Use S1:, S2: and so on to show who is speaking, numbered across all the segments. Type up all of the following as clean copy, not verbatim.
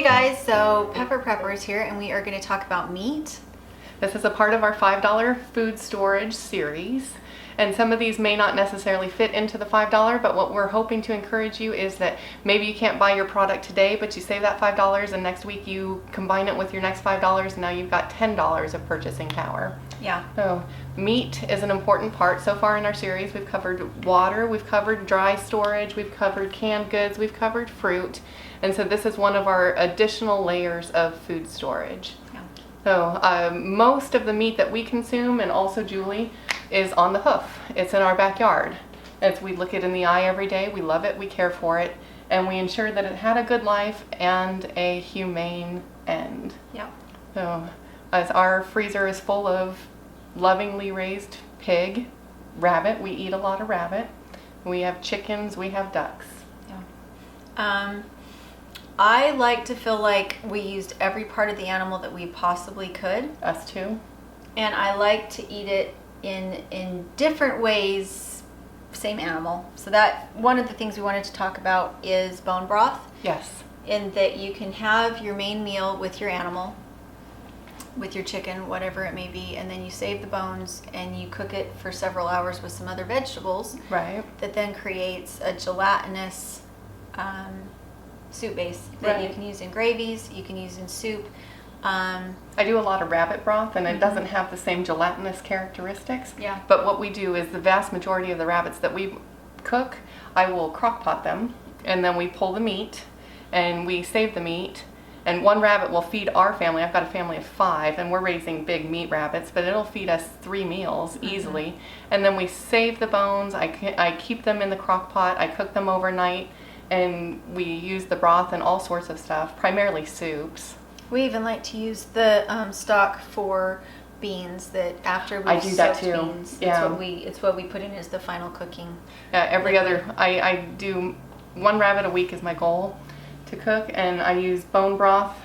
S1: Hey guys, so Pepper Prepper is here and we are going to talk about meat.
S2: This is a part of our $5 food storage series. And some of these may not necessarily fit into the $5, but what we're hoping to encourage you is that maybe you can't buy your product today, but you save that $5 and next week you combine it with your next $5 and now you've got $10 of purchasing power.
S1: Yeah.
S2: So meat is an important part. So far in our series we've covered water, we've covered dry storage, we've covered canned goods, we've covered fruit. And so this is one of our additional layers of food storage.
S1: Yeah.
S2: So most of the meat that we consume, and also Julie, is on the hoof. It's in our backyard. As we look it in the eye every day, we love it, we care for it, and we ensure that it had a good life and a humane end.
S1: Yeah.
S2: So as our freezer is full of lovingly raised pig, rabbit, we eat a lot of rabbit. We have chickens, we have ducks.
S1: Yeah. I like to feel like we used every part of the animal that we possibly could.
S2: Us too.
S1: And I like to eat it in different ways, same animal. So that one of the things we wanted to talk about is bone broth.
S2: Yes.
S1: In that you can have your main meal with your animal, with your chicken, whatever it may be, and then you save the bones and you cook it for several hours with some other vegetables.
S2: Right.
S1: That then creates a gelatinous soup base that you can use in gravies, you can use in soup.
S2: I do a lot of rabbit broth and it doesn't have the same gelatinous characteristics.
S1: Yeah.
S2: But what we do is the vast majority of the rabbits that we cook, I will crock pot them and then we pull the meat and we save the meat. And one rabbit will feed our family. I've got a family of 5 and we're raising big meat rabbits, but it'll feed us 3 meals easily. And then we save the bones. I keep them in the crock pot. I cook them overnight and we use the broth and all sorts of stuff, primarily soups.
S1: We even like to use the stock for beans that after we
S2: I do that
S1: soaked
S2: too.
S1: beans.
S2: Yeah.
S1: It's what we put in as the final cooking.
S2: I do 1 rabbit a week is my goal to cook, and I use bone broth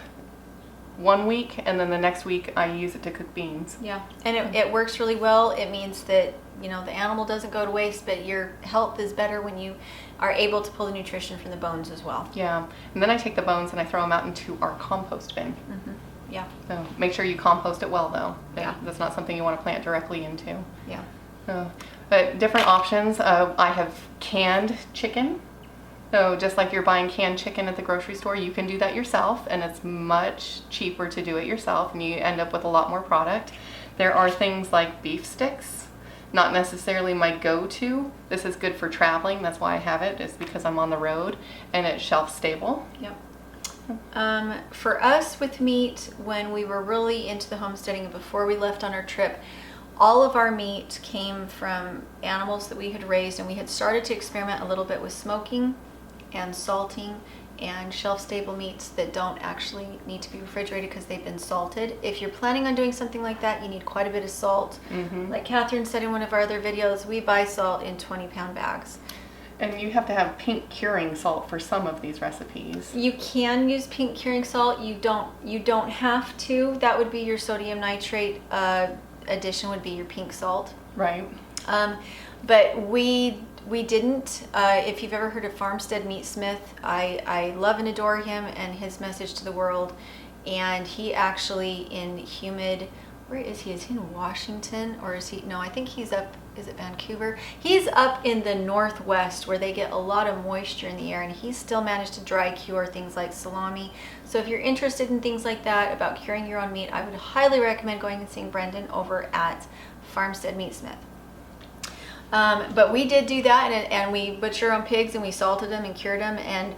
S2: 1 week and then the next week I use it to cook beans.
S1: Yeah, and it works really well. It means that, you know, the animal doesn't go to waste, but your health is better when you are able to pull the nutrition from the bones as well.
S2: Yeah, and then I take the bones and I throw them out into our compost bin.
S1: Yeah.
S2: So make sure you compost it well though.
S1: Yeah.
S2: That's not something you want to plant directly into.
S1: Yeah.
S2: So, but different options. I have canned chicken. So just like you're buying canned chicken at the grocery store, you can do that yourself, and it's much cheaper to do it yourself, and you end up with a lot more product. There are things like beef sticks, not necessarily my go-to. This is good for traveling, that's why I have it, is because I'm on the road, and it's shelf stable.
S1: Yep. For us with meat, when we were really into the homesteading before we left on our trip, all of our meat came from animals that we had raised, and we had started to experiment a little bit with smoking and salting and shelf-stable meats that don't actually need to be refrigerated because they've been salted. If you're planning on doing something like that, you need quite a bit of salt. Like Catherine said in one of our other videos, we buy salt in 20-pound bags.
S2: And you have to have pink curing salt for some of these recipes.
S1: You can use pink curing salt. You don't have to. That would be your sodium nitrate addition, would be your pink salt.
S2: Right.
S1: But we didn't. If you've ever heard of Farmstead Meatsmith, I love and adore him and his message to the world. And he actually in humid, where is he? Is he in Washington or is he? No, I think he's up. Is it Vancouver? He's up in the Northwest where they get a lot of moisture in the air, and he's still managed to dry cure things like salami. So if you're interested in things like that, about curing your own meat, I would highly recommend going and seeing Brendan over at Farmstead Meatsmith. But we did do that, and we butchered our own pigs and we salted them and cured them, and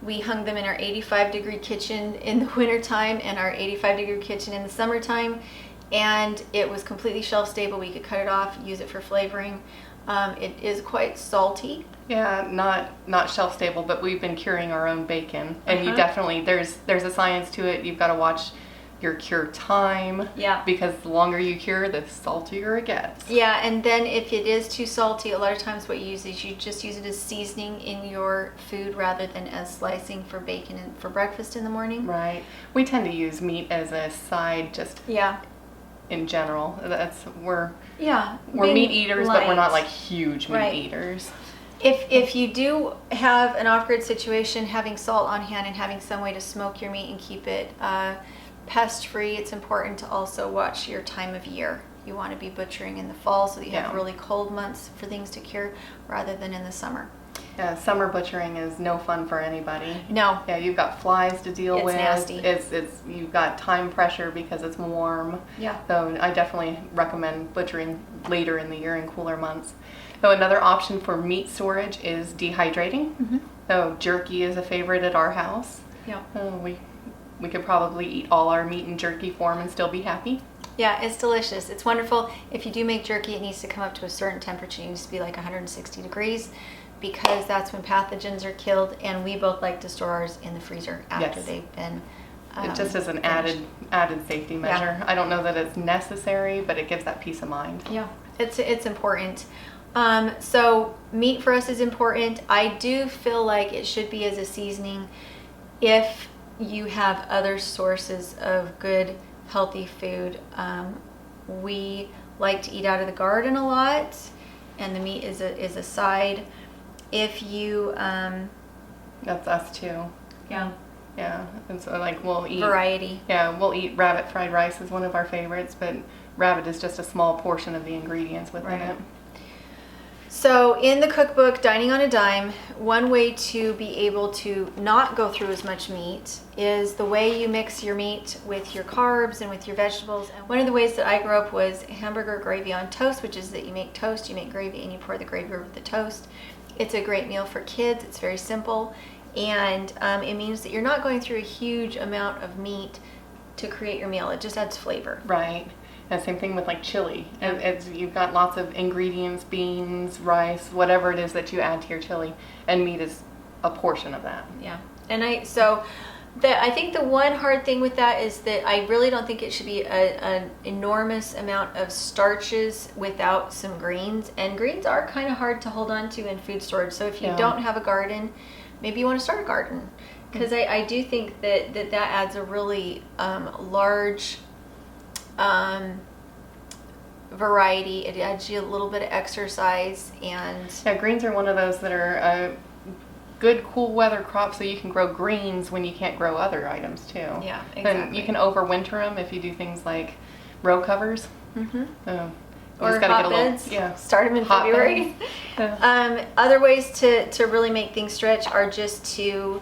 S1: we hung them in our 85-degree kitchen in the wintertime and our 85-degree kitchen in the summertime. And it was completely shelf stable. We could cut it off, use it for flavoring. It is quite salty.
S2: Yeah, not shelf stable, but we've been curing our own bacon, and you definitely there's a science to it. You've got to watch your cure time.
S1: Yeah.
S2: Because the longer you cure, the saltier it gets.
S1: Yeah, and then if it is too salty, a lot of times what you use is you just use it as seasoning in your food rather than as slicing for bacon and for breakfast in the morning.
S2: Right. We tend to use meat as a side, just in general. We're meat eaters, but we're not like huge meat eaters.
S1: If you do have an off-grid situation, having salt on hand and having some way to smoke your meat and keep it pest-free, it's important to also watch your time of year. You want to be butchering in the fall so that you have really cold months for things to cure rather than in the summer.
S2: Yeah, summer butchering is no fun for anybody.
S1: No.
S2: Yeah, you've got flies to deal with.
S1: It's nasty.
S2: It's you've got time pressure because it's warm.
S1: Yeah.
S2: So I definitely recommend butchering later in the year in cooler months. So another option for meat storage is dehydrating.
S1: Mm-hmm.
S2: So jerky is a favorite at our house.
S1: Yeah.
S2: We could probably eat all our meat in jerky form and still be happy.
S1: Yeah, it's delicious. It's wonderful. If you do make jerky, it needs to come up to a certain temperature. It needs to be like 160 degrees because that's when pathogens are killed, and we both like to store ours in the freezer after they've been
S2: it just is an
S1: finished.
S2: added safety measure.
S1: Yeah.
S2: I don't know that it's necessary, but it gives that peace of mind.
S1: Yeah, it's important. So meat for us is important. I do feel like it should be as a seasoning if you have other sources of good, healthy food. We like to eat out of the garden a lot, and the meat is a side. If you
S2: That's us too.
S1: yeah,
S2: And so like we'll eat
S1: variety.
S2: Yeah, we'll eat rabbit fried rice is one of our favorites, but rabbit is just a small portion of the ingredients within it.
S1: So in the cookbook, Dining on a Dime, one way to be able to not go through as much meat is the way you mix your meat with your carbs and with your vegetables. And one of the ways that I grew up was hamburger gravy on toast, which is that you make toast, you make gravy, and you pour the gravy over the toast. It's a great meal for kids. It's very simple. And it means that you're not going through a huge amount of meat to create your meal. It just adds flavor.
S2: Right. And same thing with like chili.
S1: Yeah.
S2: You've got lots of ingredients, beans, rice, whatever it is that you add to your chili, and meat is a portion of that.
S1: Yeah. And I think the one hard thing with that is that I really don't think it should be an enormous amount of starches without some greens. And greens are kind of hard to hold on to in food storage. So if you don't have a garden, maybe you want to start a garden. Because I do think that adds a really large variety. It adds you a little bit of exercise. And
S2: yeah, greens are one of those that are a good cool weather crop, so you can grow greens when you can't grow other items too.
S1: Yeah, exactly.
S2: And you can overwinter them if you do things like row covers.
S1: Mm-hmm.
S2: Or
S1: hotbeds. Start them in February. Other ways to really make things stretch are just to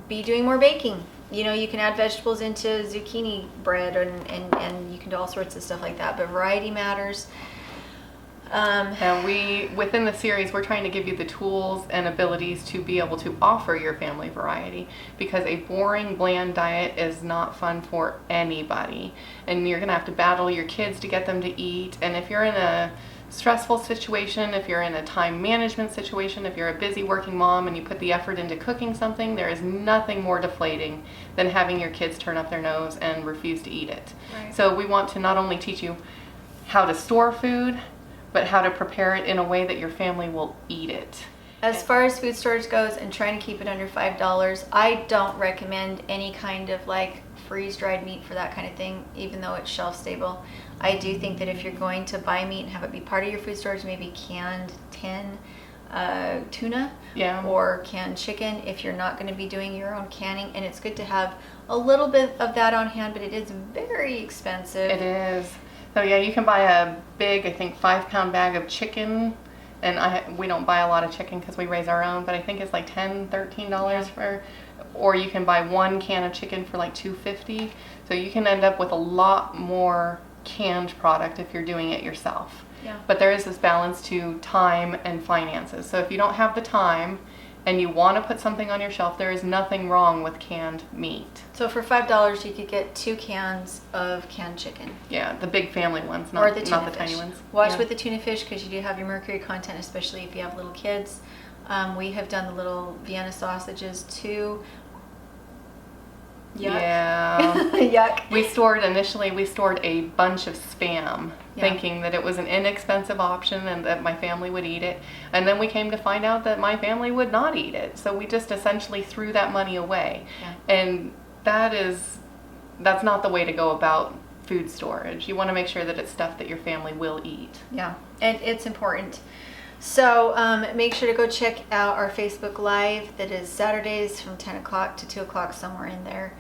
S1: be doing more baking. You know, you can add vegetables into zucchini bread and you can do all sorts of stuff like that, but variety matters.
S2: And within the series, we're trying to give you the tools and abilities to be able to offer your family variety, because a boring, bland diet is not fun for anybody. And you're going to have to battle your kids to get them to eat. And if you're in a stressful situation, if you're in a time management situation, if you're a busy working mom and you put the effort into cooking something, there is nothing more deflating than having your kids turn up their nose and refuse to eat it.
S1: Right.
S2: So we want to not only teach you how to store food, but how to prepare it in a way that your family will eat it.
S1: As far as food storage goes and trying to keep it under $5, I don't recommend any kind of like freeze-dried meat for that kind of thing, even though it's shelf-stable. I do think that if you're going to buy meat and have it be part of your food storage, maybe canned tin tuna or canned chicken if you're not going to be doing your own canning. And it's good to have a little bit of that on hand, but it is very expensive.
S2: It is. So yeah, you can buy a big, I think 5-pound bag of chicken, and we don't buy a lot of chicken because we raise our own, but I think it's like $10, $13 for, or you can buy 1 can of chicken for like $2.50. So you can end up with a lot more canned product if you're doing it yourself.
S1: Yeah.
S2: But there is this balance to time and finances. So if you don't have the time and you want to put something on your shelf, there is nothing wrong with canned meat.
S1: So for $5, you could get 2 cans of canned chicken.
S2: Yeah, the big family ones, not the tiny ones.
S1: Watch with the tuna fish, because you do have your mercury content, especially if you have little kids. We have done the little Vienna sausages too. Yuck.
S2: Yeah.
S1: Yuck.
S2: We stored a bunch of Spam, thinking that it was an inexpensive option and that my family would eat it. And then we came to find out that my family would not eat it. So we just essentially threw that money away. Yeah. And that's not the way to go about food storage. You want to make sure that it's stuff that your family will eat.
S1: Yeah, and it's important. So make sure to go check out our Facebook Live that is Saturdays from 10 o'clock to 2 o'clock, somewhere in there.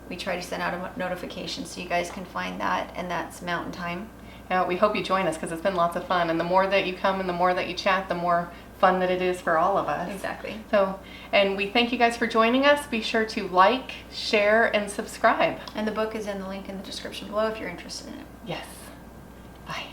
S1: We try to send out a notification so you guys can find that, and that's Mountain Time.
S2: We hope you join us because it's been lots of fun. And the more that you come and the more that you chat, the more fun that it is for all of us.
S1: Exactly.
S2: So, and we thank you guys for joining us. Be sure to like, share, and subscribe.
S1: And the book is in the link in the description below if you're interested in it.
S2: Yes. Bye.